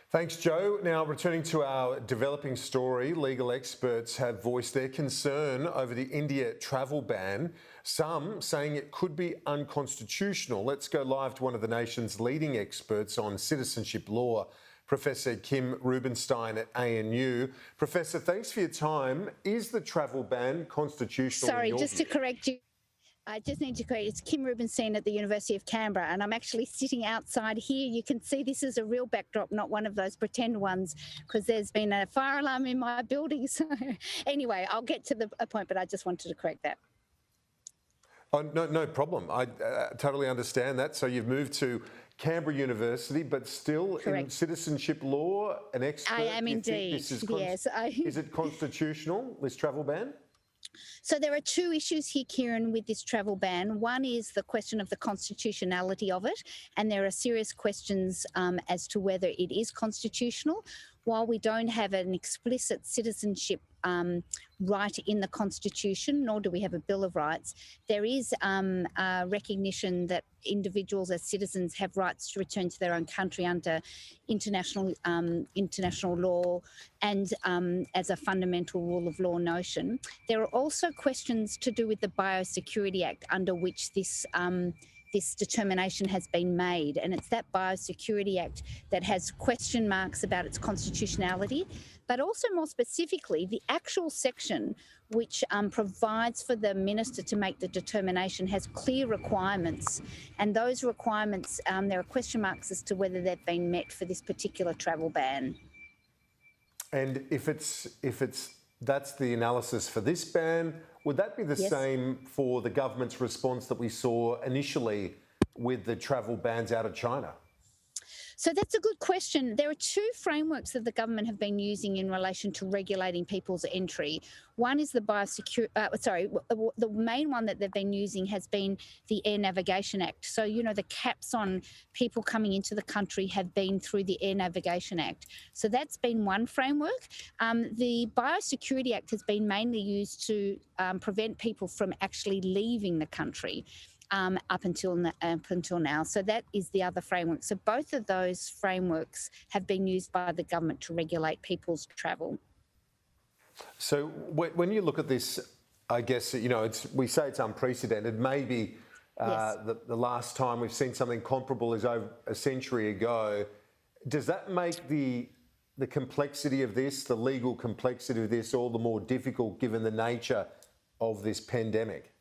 Thanks, Joe. Now, returning to our developing story, legal experts have voiced their concern over the India travel ban, some saying it could be unconstitutional. Let's go live to one of the nation's leading experts on citizenship law, Professor Kim Rubenstein at ANU. Professor, thanks for your time. Is the travel ban constitutional? Sorry, just to correct you. I just need to correct, it's Kim Rubenstein at the University of Canberra, and I'm actually sitting outside here. You can see this is a real backdrop, not one of those pretend ones, because there's been a fire alarm in my building. So anyway, I'll get to the point, but I just wanted to correct that. Oh, no problem. I totally understand that. So you've moved to Canberra University, but still Correct. In citizenship law, an expert. I am indeed, yes. Is it constitutional, this travel ban? So there are two issues here, Kieran, with this travel ban. One is the question of the constitutionality of it, and there are serious questions as to whether it is constitutional. While we don't have an explicit citizenship right in the Constitution, nor do we have a Bill of Rights, there is a recognition that individuals as citizens have rights to return to their own country under international law and as a fundamental rule of law notion. There are also questions to do with the Biosecurity Act under which this determination has been made, and it's that Biosecurity Act that has question marks about its constitutionality, but also more specifically the actual section which provides for the minister to make the determination has clear requirements, and those requirements, there are question marks as to whether they've been met for this particular travel ban. And if that's the analysis for this ban, would that be the same for the government's response that we saw initially with the travel bans out of China? So that's a good question. There are two frameworks that the government have been using in relation to regulating people's entry. One is the the main one that they've been using has been the Air Navigation Act. So, you know, the caps on people coming into the country have been through the Air Navigation Act. So that's been one framework. The Biosecurity Act has been mainly used to prevent people from actually leaving the country. Up until now. So that is the other framework. So both of those frameworks have been used by the government to regulate people's travel. So when you look at this, I guess, you know, we say it's unprecedented. Maybe the last time we've seen something comparable is over a century ago. Does that make the complexity of this, the legal complexity of this, all the more difficult given the nature of this pandemic?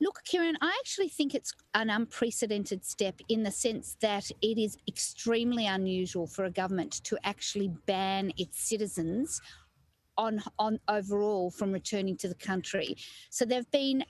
Look, Kieran, I actually think it's an unprecedented step in the sense that it is extremely unusual for a government to actually ban its citizens on overall from returning to the country. So there have been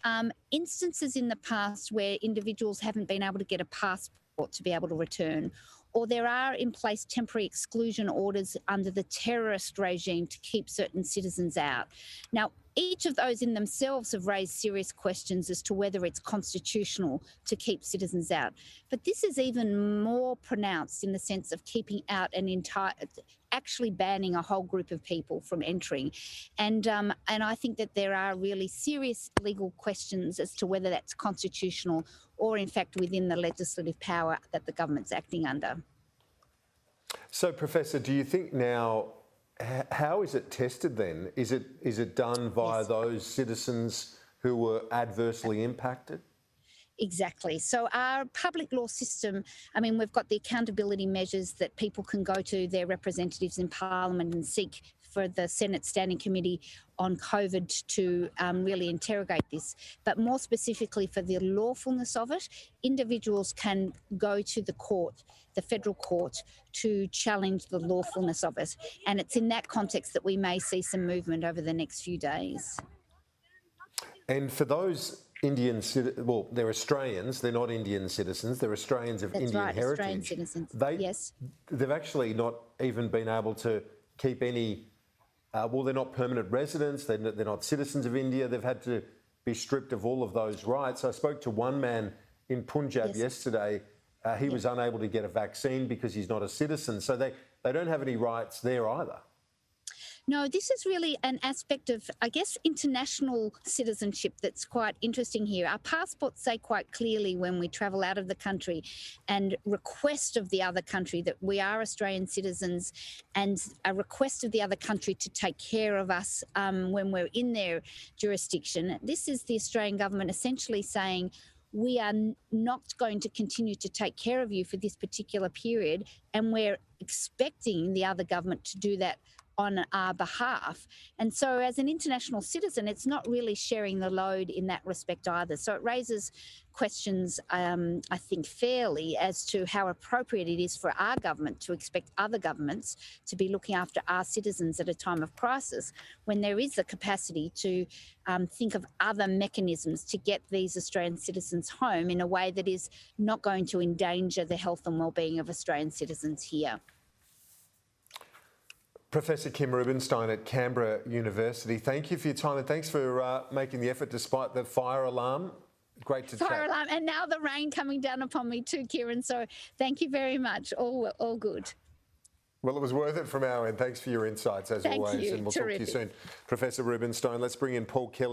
instances in the past where individuals haven't been able to get a passport to be able to return, or there are in place temporary exclusion orders under the terrorist regime to keep certain citizens out. Now, each of those in themselves have raised serious questions as to whether it's constitutional to keep citizens out. But this is even more pronounced in the sense of keeping out actually banning a whole group of people from entering. And I think that there are really serious legal questions as to whether that's constitutional or in fact within the legislative power that the government's acting under. So, Professor, do you think now, how is it tested then? Is it done via those citizens who were adversely impacted? Exactly. So our public law system, I mean, we've got the accountability measures that people can go to their representatives in Parliament and seek for the Senate Standing Committee on COVID to really interrogate this. But more specifically for the lawfulness of it, individuals can go to the court, the federal court, to challenge the lawfulness of it. And it's in that context that we may see some movement over the next few days. And for those Indian citizens, well, they're Australians, they're not Indian citizens, they're Australians of Indian heritage. Australian citizens, yes. They've actually not even been able to keep any, well, they're not permanent residents, they're not citizens of India, they've had to be stripped of all of those rights. I spoke to one man in Punjab yesterday, he was unable to get a vaccine because he's not a citizen, so they don't have any rights there either. No, this is really an aspect of, I guess, international citizenship that's quite interesting here. Our passports say quite clearly when we travel out of the country and request of the other country that we are Australian citizens, and a request of the other country to take care of us when we're in their jurisdiction. This is the Australian government essentially saying, we are not going to continue to take care of you for this particular period, and we're expecting the other government to do that on our behalf. And so as an international citizen, it's not really sharing the load in that respect either. So it raises questions, I think, fairly as to how appropriate it is for our government to expect other governments to be looking after our citizens at a time of crisis, when there is the capacity to think of other mechanisms to get these Australian citizens home in a way that is not going to endanger the health and well-being of Australian citizens here. Professor Kim Rubenstein at Canberra University, thank you for your time and thanks for making the effort despite the fire alarm. Great to chat. Fire alarm, and now the rain coming down upon me too, Kieran. So thank you very much. All good. Well, it was worth it from our end. Thanks for your insights as always. Thank you. And we'll Terrific. talk to you soon. Professor Rubenstein, let's bring in Paul Kelly.